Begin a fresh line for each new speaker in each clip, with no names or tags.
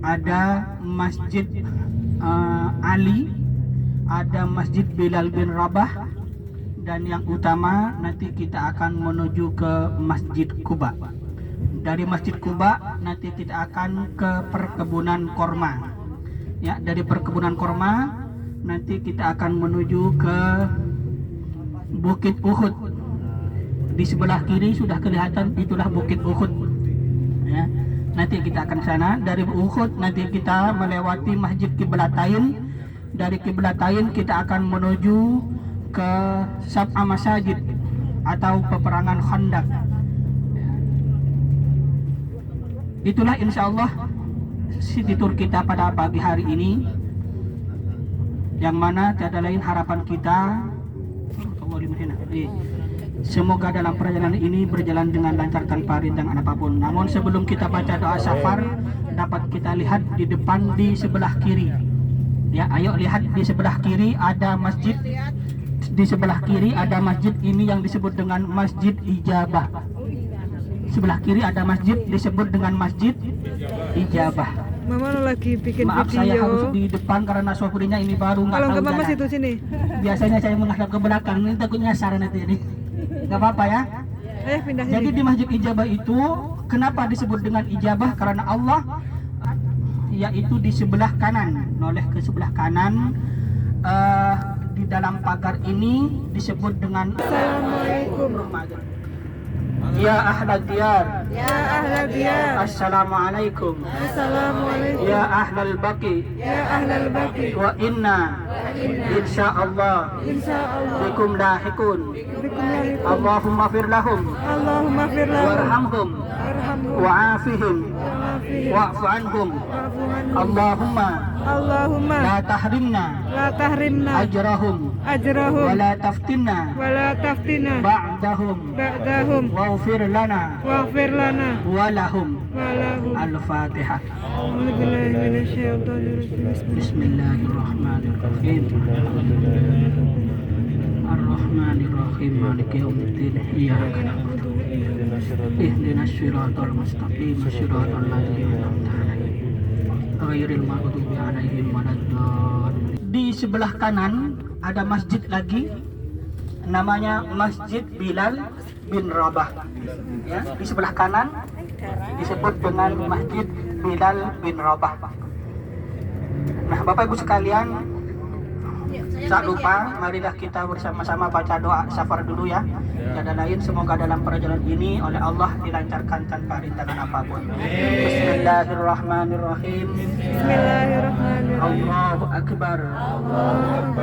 ada Masjid Ali, ada Masjid Bilal bin Rabah, dan yang utama nanti kita akan menuju ke Masjid Quba. Dari Masjid Quba nanti kita akan ke perkebunan korma. Ya, dari perkebunan korma nanti kita akan menuju ke Bukit Uhud. Di sebelah kiri sudah kelihatan, itulah Bukit Uhud. Ya, nanti kita akan sana. Dari Uhud nanti kita melewati Masjid Qiblatain. Dari Qiblatain kita akan menuju ke Sab'a Masajid atau peperangan Khandaq. Itulah insya Allah city tour kita pada pagi hari ini, yang mana tiada lain harapan kita semoga dalam perjalanan ini berjalan dengan lancar tanpa rintangan apapun. Namun sebelum kita baca doa safar, dapat kita lihat di depan di sebelah kiri. Ya, ayo lihat di sebelah kiri ada masjid. Di sebelah kiri ada masjid ini yang disebut dengan Masjid Ijabah. Sebelah kiri ada masjid disebut dengan Masjid Ijabah.
Mama lagi bikin
Maaf,
video.
saya harus di depan karena sopirnya ini baru nggak tahu
Kalau
jalan.
Mas itu sini.
Biasanya saya menghadap ke belakang, ini takut nyasar nanti ini. Nggak apa-apa ya.
Pindah sini.
Jadi di Masjid Ijabah itu kenapa disebut dengan Ijabah? Karena Allah yaitu di sebelah kanan, noleh ke sebelah kanan. Di dalam pagar ini disebut dengan
Assalamualaikum.
Ya ahlal diyar,
Ya ahlal diyar.
Assalamualaikum.
Assalamualaikum.
Ya ahlal baqi,
Ya ahlal baqi.
wa inna insyaallah
Insyaallah.
bikum lahikun.
Bikumulaikum.
Allahumma fir lahum
Allahumma firlahu.
warhamhum
Warhamhu.
wa'afihim
Wa'afihim.
wa'fu anhum.
Wa'fu anhum.
Allahumma
Allahumma
la tahrimna
la tahrimna
ajrahum
ajrahum
wa la taftinna
wa la taftina
ba'dahum
ba'dahum
waghfir lana
waghfir lana
wa lahum.
wa lahum.
Al-Fatihah.
A'udzubillahi minasyaitonirrajim.
Bismillahirrahmanirrahim. Ar-Rahmanirrahim. Maliki yaumiddin. Iyyaka na'budu wa iyyaka nasta'in. Ihdinas siratal mustaqim. Siratal ladzina an'amta 'alaihim ghairil maghdubi 'alaihim waladdallin. Di sebelah kanan ada masjid lagi, namanya Masjid Bilal bin Rabah. Ya, di sebelah kanan disebut dengan Masjid Bilal bin Rabah. Nah, Bapak Ibu sekalian, tak lupa marilah kita bersama-sama baca doa safar dulu ya. Tiada lain, semoga dalam perjalanan ini oleh Allah dilancarkan tanpa rintangan apapun. Bismillahirrahmanirrahim.
Bismillahirrahmanirrahim.
Allahu Akbar. Allahu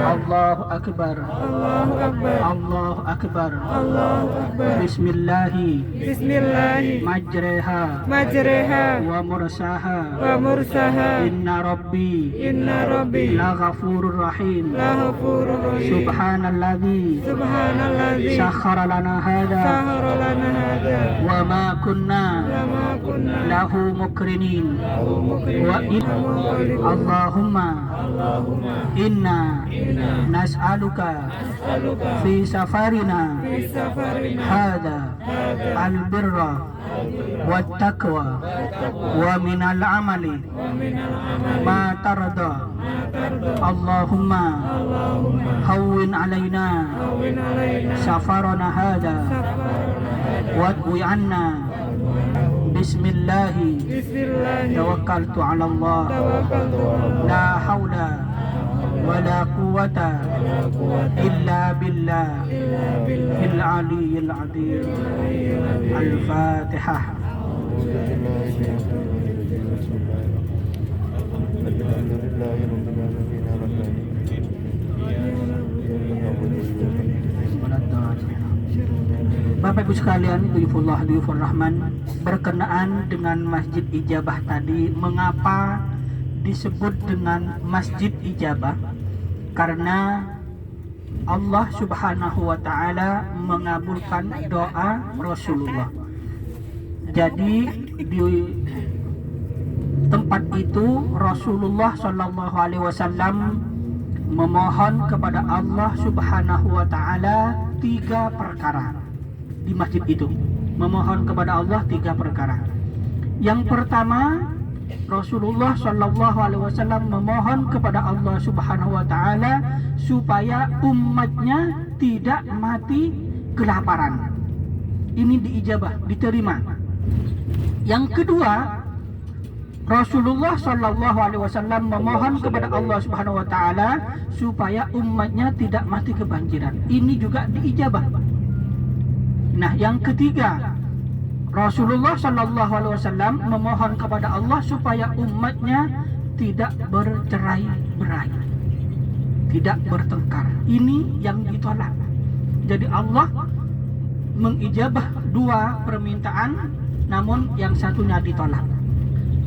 Akbar.
Allahu akbar.
Allahu Akbar.
Allahu akbar.
Bismillahi
Bismillahi
majreha
majreha
wa mursaha.
wa mursaha.
Inna Rabbi
Inna rabbi
la ghafurur rahim.
la ghafurur rahim.
Subhanalladzi
Subhanalladzi
sakhara lana hadha
sahara lana hadza
wa ma kunna
wa ma kunna
lahu mukrinin wa Allahumma inna nas'aluka fi safarina
fi safarina
hadha al-birra wat taqwa wa minal amali ma tarda. Allahumma hawwin alaina
win alaina
safarana hadha wadwi anna. Bismillahi
Bismillahi
tawakkaltu ala Allah
tawakkaltu ala
la hawla wa la quwwata illa billah il aliyyil azim. Al-Fatihah. Bapak Ibu sekalian, Duyufullah Duyufur Rahman, berkenaan dengan Masjid Ijabah tadi, mengapa disebut dengan Masjid Ijabah? Karena Allah Subhanahu wa Ta'ala mengabulkan doa Rasulullah. Jadi di tempat itu Rasulullah Shallallahu Alaihi Wasallam memohon kepada Allah Subhanahu wa Ta'ala 3 perkara di masjid itu. Memohon kepada Allah 3 perkara. Yang pertama, Rasulullah Shallallahu Alaihi Wasallam memohon kepada Allah Subhanahu Wa Taala supaya umatnya tidak mati kelaparan. Ini diijabah, diterima. Yang kedua, Rasulullah Shallallahu Alaihi Wasallam memohon kepada Allah Subhanahu Wa Taala supaya umatnya tidak mati kebanjiran. Ini juga diijabah. Nah, yang ketiga, Rasulullah Shallallahu Alaihi Wasallam memohon kepada Allah supaya umatnya tidak bercerai-berai, tidak bertengkar. Ini yang ditolak. Jadi Allah mengijabah dua permintaan, namun yang satunya ditolak.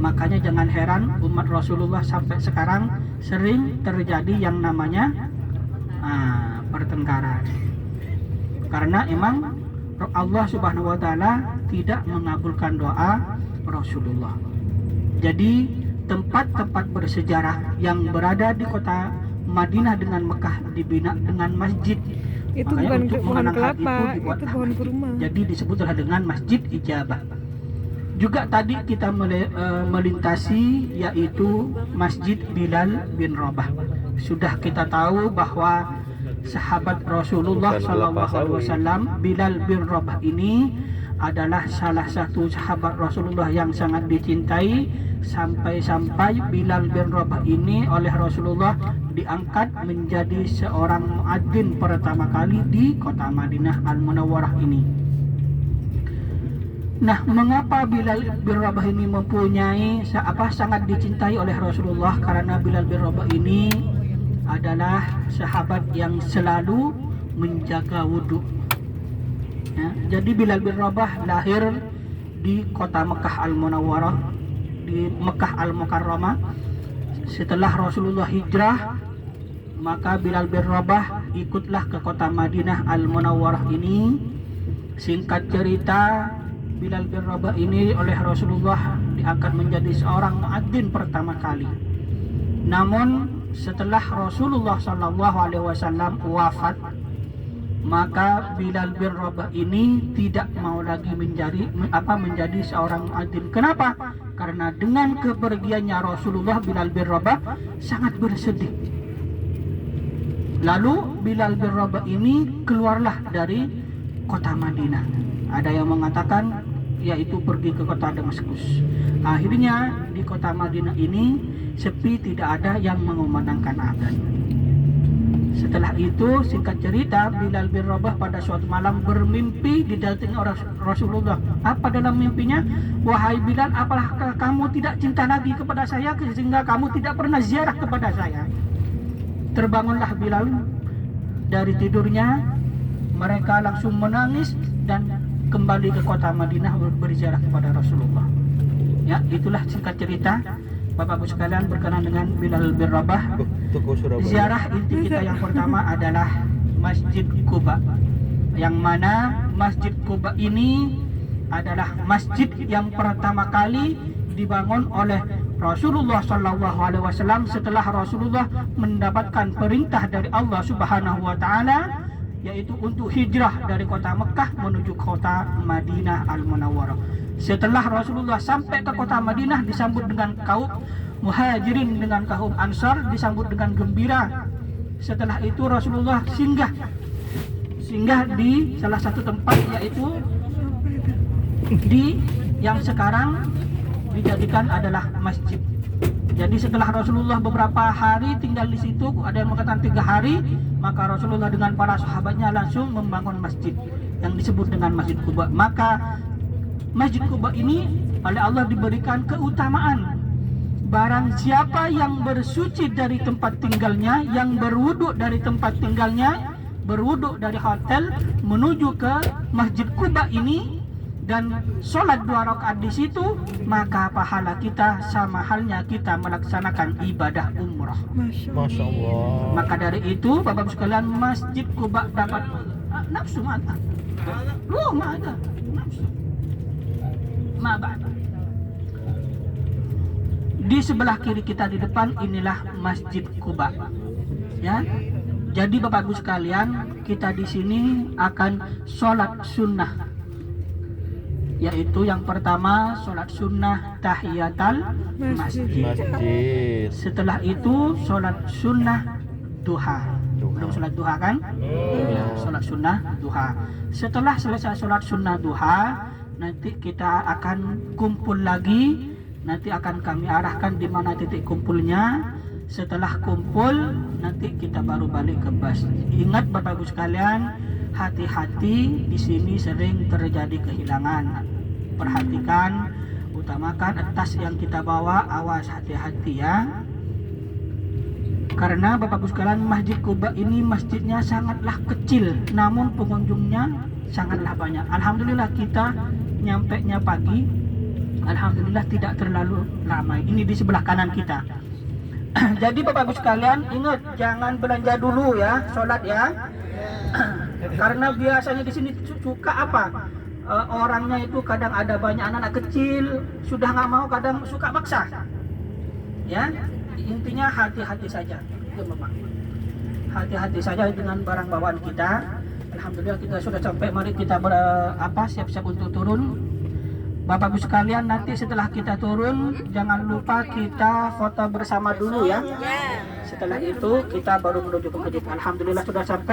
Makanya jangan heran umat Rasulullah sampai sekarang sering terjadi yang namanya pertengkaran. Karena emang Allah Subhanahu wa Ta'ala tidak mengabulkan doa Rasulullah. Jadi tempat-tempat bersejarah yang berada di kota Madinah dengan Mekah dibina dengan masjid.
Itu
Makanya
bukan
untuk
pohon
mengenang hal
kelapa,
dibuatlah
itu pohon
masjid.
kurma.
Jadi disebutlah dengan Masjid Ijabah. Juga tadi kita melintasi yaitu Masjid Bilal bin Rabah. Sudah kita tahu bahwa sahabat Rasulullah SAW Bilal bin Rabah ini adalah salah satu sahabat Rasulullah yang sangat dicintai, sampai-sampai Bilal bin Rabah ini oleh Rasulullah diangkat menjadi seorang muadzin pertama kali di kota Madinah Al-Munawwarah ini. Nah, mengapa Bilal bin Rabah ini mempunyai sangat dicintai oleh Rasulullah? Karena Bilal bin Rabah ini adalah sahabat yang selalu menjaga wudhu. Ya, jadi Bilal bin Rabah lahir di kota Mekah Al-Munawwarah, di Mekah Al-Mukarramah. Setelah Rasulullah hijrah, maka Bilal bin Rabah ikutlah ke kota Madinah Al-Munawwarah ini. Singkat cerita, Bilal bin Rabah ini oleh Rasulullah diangkat menjadi seorang muadzin pertama kali. Namun setelah Rasulullah SAW wafat, maka Bilal bin Rabah ini tidak mau lagi menjadi seorang muadzin. Kenapa? Karena dengan kepergiannya Rasulullah, Bilal bin Rabah sangat bersedih. Lalu Bilal bin Rabah ini keluarlah dari kota Madinah. Ada yang mengatakan yaitu pergi ke kota Damaskus. Akhirnya di kota Madinah ini sepi, tidak ada yang mengumandangkan adzan. Setelah itu, singkat cerita, Bilal bin Rabah pada suatu malam bermimpi didatangi oleh Rasulullah. Apa dalam mimpinya? Wahai Bilal, apakah kamu tidak cinta lagi kepada saya sehingga kamu tidak pernah ziarah kepada saya? Terbangunlah Bilal dari tidurnya. Mereka langsung menangis dan kembali ke kota Madinah berziarah kepada Rasulullah. Ya, itulah singkat cerita. Bapak-Ibu sekalian, berkenan dengan Bilal bin Rabah. Ziarah inti kita yang pertama adalah Masjid Quba, yang mana Masjid Quba ini adalah masjid yang pertama kali dibangun oleh Rasulullah SAW setelah Rasulullah mendapatkan perintah dari Allah Subhanahu wa Ta'ala, yaitu untuk hijrah dari kota Mekah menuju kota Madinah Al-Munawwarah. Setelah Rasulullah sampai ke kota Madinah, disambut dengan kaum Muhajirin dengan kaum Ansar, disambut dengan gembira. Setelah itu Rasulullah singgah di salah satu tempat, yaitu di yang sekarang dijadikan adalah masjid. Jadi setelah Rasulullah beberapa hari tinggal di situ, ada yang mengatakan 3 hari, maka Rasulullah dengan para sahabatnya langsung membangun masjid yang disebut dengan Masjid Quba. Maka Masjid Quba ini oleh Allah diberikan keutamaan. Barang siapa yang bersuci dari tempat tinggalnya, yang berwudhu dari tempat tinggalnya, berwudhu dari hotel menuju ke Masjid Quba ini dan sholat 2 rakaat di situ, maka pahala kita sama halnya kita melaksanakan ibadah umrah.
Masya
Allah.
Maka dari itu, Bapak-Ibu sekalian, Masjid Quba dapat nafsu mata. Loh, ada nafsu. Ma'ba'd. Di sebelah kiri kita di depan inilah Masjid Quba. Ya. Jadi Bapak-Ibu sekalian, kita di sini akan sholat sunnah. yaitu yang pertama sholat sunnah tahiyatul masjid.
Masjid.
Setelah itu sholat sunnah duha. Belum sholat duha kan? Ya, sholat sunnah duha. Setelah selesai sholat sunnah duha, nanti kita akan kumpul lagi. Nanti akan kami arahkan di mana titik kumpulnya. Setelah kumpul, nanti kita baru balik ke bus. Ingat Bapak Ibu sekalian, hati-hati, di sini sering terjadi kehilangan. Perhatikan, utamakan tas yang kita bawa, awas hati-hati ya. Karena Bapak Ibu sekalian, Masjid Quba ini masjidnya sangatlah kecil, namun pengunjungnya sangatlah banyak. Alhamdulillah kita nyampenya pagi. Alhamdulillah tidak terlalu ramai. Ini di sebelah kanan kita. Jadi Bapak Ibu sekalian, ingat jangan belanja dulu ya, sholat ya. Karena biasanya di sini suka apa? Orangnya itu kadang ada banyak anak-anak kecil, sudah nggak mau, kadang suka maksa. Ya, intinya hati-hati saja. Itu Bapak. Hati-hati saja dengan barang bawaan kita. Alhamdulillah kita sudah sampai. Mari kita siap-siap untuk turun. Bapak Ibu sekalian, nanti setelah kita turun, jangan lupa kita foto bersama dulu ya. Setelah itu kita baru menuju ke masjid. Alhamdulillah sudah sampai.